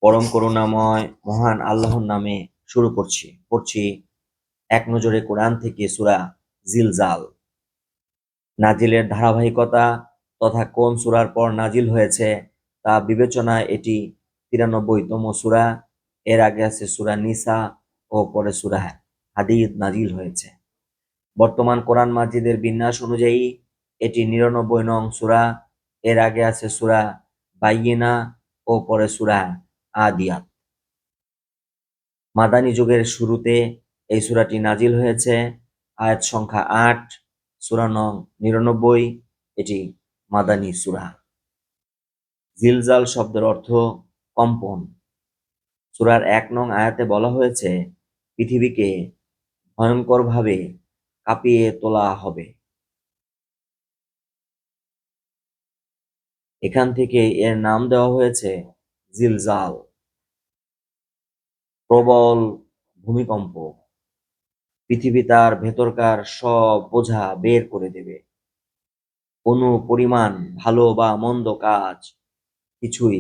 পরম করুণাময় মহান আল্লাহর নামে শুরু পড়ছি এক নজরে কোরআন থেকে সূরা জিলজাল। নাজিলের ধারাবাহিকতা তথা কোন সূরার পর নাজিল হয়েছে তা বিবেচনায় এটি ৯৩তম সূরা। এর আগে আছে সূরা নিসা ও পরে সূরা হাদীদ নাজিল হয়েছে। বর্তমান কোরআন মাজিদের বিন্যাস অনুযায়ী এটি ৯৯ নং সূরা। এর আগে আছে সূরা বাইয়িনা ও পরে সূরা আদিয়াত। মাদানী যুগের শুরুতে এই সূরাটি নাজিল হয়েছে। আয়াত সংখ্যা ৮, সূরা নং ৯৯। এটি মাদানী সূরা। জিলজাল শব্দের অর্থ কম্পন। সূরার ১ নং আয়াতে বলা হয়েছে পৃথিবীকে ভয়ঙ্করভাবে কাঁপিয়ে তোলা হবে। এখান থেকে এর নাম দেওয়া হয়েছে জিলজাল। প্রবল ভূমিকম্প। পৃথিবী তার ভেতরকার সব বোঝা বের করে দেবে। কোনো পরিমাণ ভালো বা মন্দ কাজ কিছুই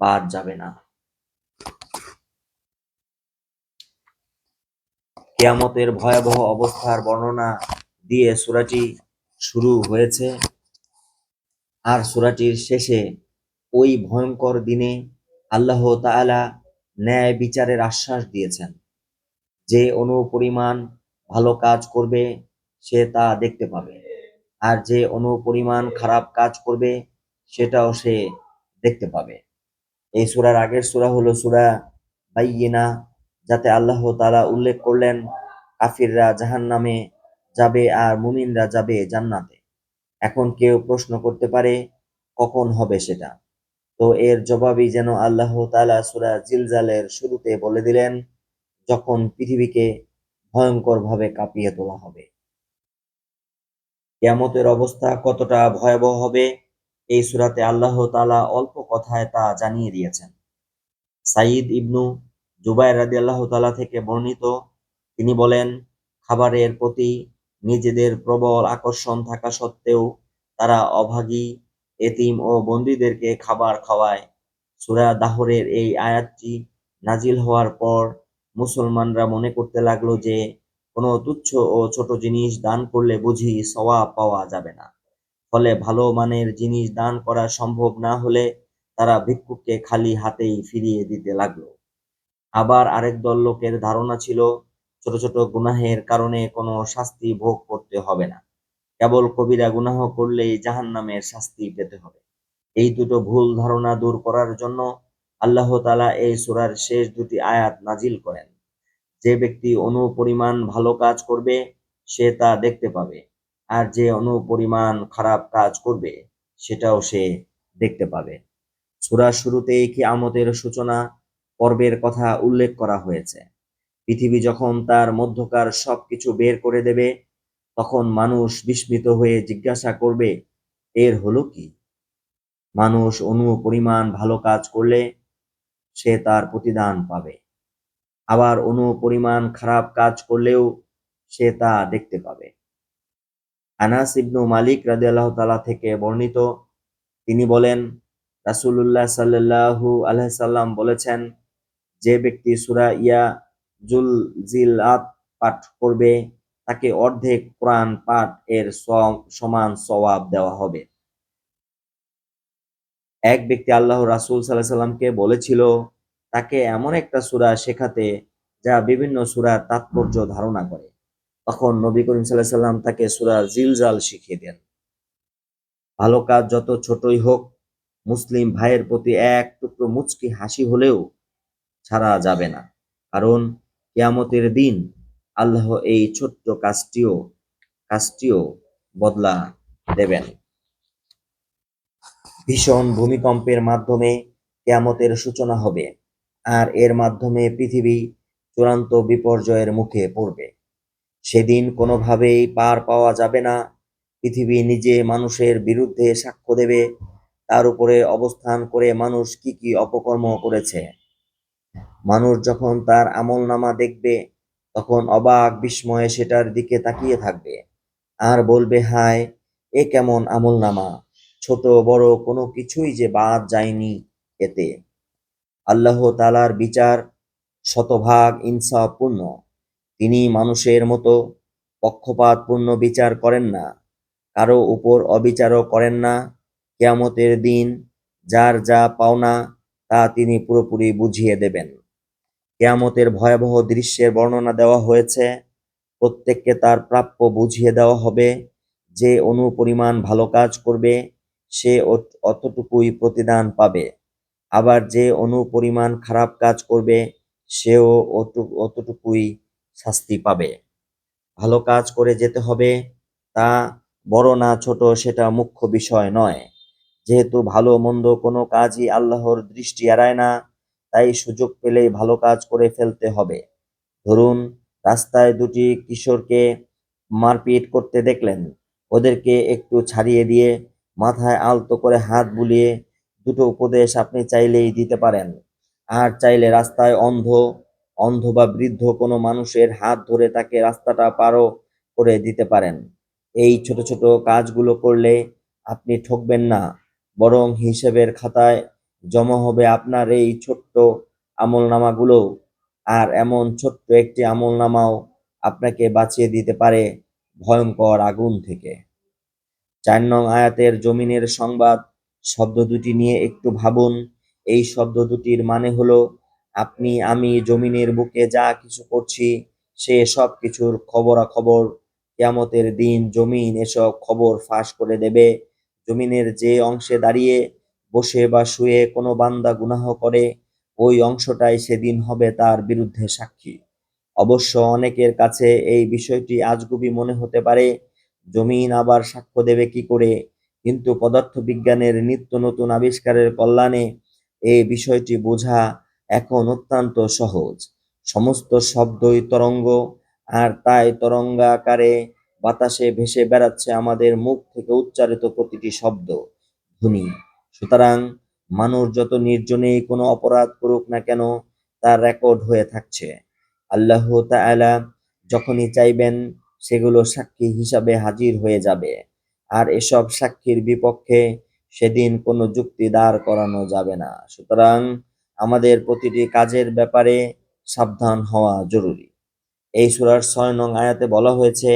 বাদ যাবে না। কিয়ামতের ভয়াবহ অবস্থার বর্ণনা দিয়ে সূরাটি শুরু হয়েছে। আর সূরাটির শেষে ওই ভয়ঙ্কর দিনে আল্লাহ তাআলা ন্যায় বিচারের আশ্বাস দিয়েছেন। যে অনুপরিমাণ ভালো কাজ করবে সে তা দেখতে পাবে, আর যে অনুপরিমাণ খারাপ কাজ করবে সেটাও সে দেখতে পাবে। এই সূরার আগের সূরা হলো সূরা বাইয়িনা, যাতে আল্লাহ তাআলা উল্লেখ করলেন কাফিররা জাহান্নামে যাবে আর মুমিনরা যাবে জান্নাতে। এখন কেউ প্রশ্ন করতে পারে কখন হবে সেটা। তো এর জবাবই যেন আল্লাহ তাআলা সূরা জিলজালের শুরুতে বলে দিলেন, যখন পৃথিবীকে ভয়ঙ্করভাবে কাঁপিয়ে তোলা হবে। কিয়ামতের অবস্থা কতটা ভয়াবহ হবে এই সূরাতে আল্লাহ তাআলা অল্প কথায় তা জানিয়ে দিয়েছেন। সাঈদ ইবনু জুবাইর রাদিয়াল্লাহু তাআলা থেকে বর্ণিত, তিনি বলেন, খাবারের প্রতি নিজেদের প্রবল আকর্ষণ থাকা সত্ত্বেও তারা অভাগী, এতিম ও বন্দীদেরকে খাবার খাওয়ায়। সূরা দাহরের এই আয়াতটি নাজিল হওয়ার পর মুসলমানরা মনে করতে লাগলো যে কোনো তুচ্ছ ও ছোট জিনিস দান করলে বুঝি সওয়াব পাওয়া যাবে না। ফলে ভালো মানের জিনিস দান করা সম্ভব না হলে তারা ভিক্ষুককে খালি হাতেই ফিরিয়ে দিতে লাগলো। আবার আরেক দল লোকের ধারণা ছিল ছোট ছোট গুনাহের কারণে কোনো শাস্তি ভোগ করতে হবে না, কেবল কবিরা গুনাহ করলেই জাহান্নামের শাস্তি পেতে হবে। এই দুটো ভুল ধারণা দূর করার জন্য আল্লাহ তাআলা এই সূরার শেষ দুটি আয়াত নাজিল করেন। যে ব্যক্তি অনুপরিমাণ ভালো কাজ করবে সে তা দেখতে পাবে, আর যে অনুপরিমাণ খারাপ কাজ করবে সেটাও সে দেখতে পাবে। সূরার শুরুতেই কিয়ামতের সূচনা পর্বের কথা উল্লেখ করা হয়েছে। পৃথিবী যখন তার মধ্যকার সবকিছু বের করে দেবে তখন মানুষ বিস্মিত হয়ে জিজ্ঞাসা করবে, এর হলো কি? মানুষ অনুপরিমাণ ভালো কাজ করলে সে তার প্রতিদান পাবে, আবার অনুপরিমাণ খারাপ কাজ করলেও সে তা দেখতে পাবে। আনাস ইবনু মালিক রাদিয়াল্লাহু তাআলা থেকে বর্ণিত, তিনি বলেন, রাসূলুল্লাহ সাল্লাল্লাহু আলাইহি সাল্লাম বলেছেন, যে ব্যক্তি সূরা জিলাত পাঠ করবে তাকে অর্ধেক কোরআন পাঠ এর সমান সওয়াব দেওয়া হবে। এক ব্যক্তি আল্লাহর রাসূল সাল্লাল্লাহু আলাইহি সাল্লামকে বলেছিল তাকে এমন একটা সূরা শেখাতে যা বিভিন্ন সূরার তাৎপর্য ধারণা করে। তখন নবী করিম সাল্লাল্লাহু আলাইহি সাল্লাম তাকে সূরা জিলজাল শিখিয়ে দেন। ভালো কাজ যত ছোটই হোক, মুসলিম ভাইয়ের প্রতি এক টুকরো মুচকি হাসি হলেও ছাড়া যাবে না, কারণ কিয়ামতের দিন আল্লাহ এই ছোট্ট কাজটিও বদলা দেবেন। ভীষণ ভূমিকম্পের মাধ্যমে কিয়ামতের সূচনা হবে, আর এর মাধ্যমে পৃথিবী চূড়ান্ত বিপর্যয়ের মুখে পড়বে। সেদিন কোনোভাবেই পার পাওয়া যাবে না। পৃথিবী নিজে মানুষের বিরুদ্ধে সাক্ষ্য দেবে, তার উপরে অবস্থান করে মানুষ কি কি অপকর্ম করেছে। মানুষ যখন তার আমলনামা দেখবে তখন অবাক বিস্ময়ে সেটার দিকে তাকিয়ে থাকবে আর বলবে, হায়, এ কেমন আমলনামা! ছোট বড় কোনো কিছুই যে বাদ যায়নি এতে। আল্লাহ তাআলার বিচার শতভাগ ইনসাফপূর্ণ। তিনি মানুষের মতো পক্ষপাতপূর্ণ বিচার করেন না, কারো উপর অবিচারও করেন না। কিয়ামতের দিন যার যা পাওনা তা তিনি পুরোপুরি বুঝিয়ে দেবেন। কিয়ামতের ভয়াবহ দৃশ্যের বর্ণনা দেওয়া হয়েছে। প্রত্যেককে তার প্রাপ্য বুঝিয়ে দেওয়া হবে। যে অনুপরিমাণ ভালো কাজ করবে সে অতটুকুই প্রতিদান পাবে, আবার যে অনুপরিমাণ খারাপ কাজ করবে সেও অতটুকুই শাস্তি পাবে। ভালো কাজ করে যেতে হবে, তা বড় না ছোট সেটা মুখ্য বিষয় নয়। যেহেতু ভালো মন্দ কোনো কাজই আল্লাহর দৃষ্টি এড়ায় না, তাই সুযোগ পেলেই ভালো কাজ করে ফেলতে হবে। ধরুন, রাস্তায় দুটি কিশোরকে মারপিট করতে দেখলেন, ওদেরকে একটু ছাড়িয়ে দিয়ে মাথায় আলতো করে হাত বুলিয়ে দুটো উপদেশ আপনি চাইলেই দিতে পারেন। আর চাইলে রাস্তায় অন্ধ অন্ধ বা বৃদ্ধ কোনো মানুষের হাত ধরে তাকে রাস্তাটা পারও করে দিতে পারেন। এই ছোট ছোট কাজগুলো করলে আপনি ঠকবেন না, বরং হিসেবের খাতায় জমা হবে আপনার এই ছোট্ট আমলনামাগুলো। আর এমন ছোট্ট একটি আমলনামাও আপনাকে বাঁচিয়ে দিতে পারে ভয়ঙ্কর আগুন থেকে। ৪ নং আয়াতের জমিনের সংবাদ শব্দ দুটি নিয়ে একটু ভাবুন। এই শব্দ দুটির মানে হলো, আপনি আমি জমিনের বুকে যা কিছু করছি সে সব কিছুর খবরাখবর। কিয়ামতের দিন জমিন এসব খবর ফাঁস করে দেবে। জমিনের যে অংশে দাঁড়িয়ে বসে বা শুয়ে কোনো বান্দা গুনাহ করে, ওই অংশটাই সেদিন হবে তার বিরুদ্ধে সাক্ষী। অবশ্য অনেকের কাছে এই বিষয়টি আজগুবি মনে হতে পারে, জমিন আবার সাক্ষ্য দেবে কি করে? কিন্তু পদার্থবিজ্ঞানের নিত্য নতুন আবিষ্কারের কল্যাণে এই বিষয়টি বোঝা এখন অত্যন্ত সহজ। সমস্ত শব্দই তরঙ্গ, আর তাই তরঙ্গাকারে বাতাসে ভেসে বেড়াচ্ছে আমাদের মুখ থেকে উচ্চারিত প্রতিটি শব্দ, ধ্বনি। সুতরাং মানুষ যত নির্জনেই কোনো অপরাধ করুক না কেন, তার রেকর্ড হয়ে থাকছে। আল্লাহ তাআলা যখনই চাইবেন সেগুলো সাক্ষী হিসাবে হাজির হয়ে যাবে। আর এসব সাক্ষীর বিপক্ষে সেদিন কোনো যুক্তি দাঁড় করানো যাবে না। সুতরাং আমাদের প্রতিটি কাজের ব্যাপারে সাবধান হওয়া জরুরি। এই সূরার ৬ নং আয়াতে বলা হয়েছে,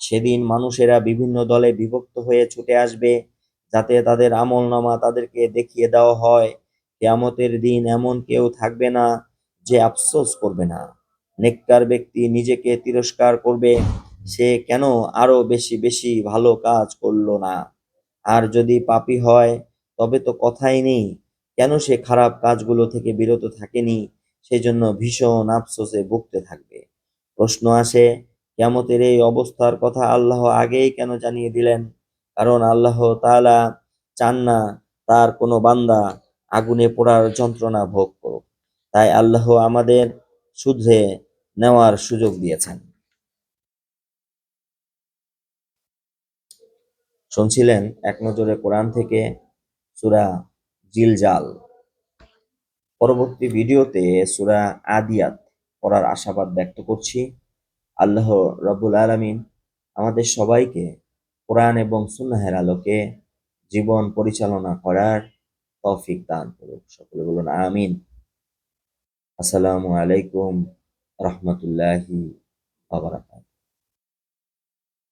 সেদিন মানুষেরা বিভিন্ন দলে বিভক্ত হয়ে ছুটে আসবে, যাতে তাদের আমলনামা তাদেরকে দেখিয়ে দেওয়া হয়। কিয়ামতের দিন এমন কেউ থাকবে না যে আফসোস করবে না। নেককার ব্যক্তি নিজেকে তিরস্কার করবে, সে কেন আরো বেশি বেশি ভালো কাজ করলো না। আর যদি পাপী হয় তবে তো কথাই নেই, কেন সে খারাপ কাজগুলো থেকে বিরত থাকেনি, সেজন্য ভীষণ আফসোসে ভুগতে থাকবে। প্রশ্ন আসে, কিয়ামতের এই অবস্থার কথা আল্লাহ আগেই কেন জানিয়ে দিলেন? কারণ আল্লাহ তাআলা চান না তার কোনো বান্দা আগুনে পোড়ার যন্ত্রণা ভোগ করুক। তাই আল্লাহ আমাদের শুধরে নেওয়ার সুযোগ দিয়েছেন। শুনছিলেন এক নজরে কোরআন থেকে সূরা জিলজাল। পরবর্তী ভিডিওতে সূরা আদিয়াত পড়ার আশাবাদ ব্যক্ত করছি। আল্লাহ রাব্বুল আলামিন আমাদের সবাইকে কোরআন এবং সুন্নাহের আলোকে জীবন পরিচালনা করার তৌফিক দান করুক। সকলে বলুন আমিন। আসসালামু আলাইকুম রাহমাতুল্লাহি ওয়া বারাকাতুহু।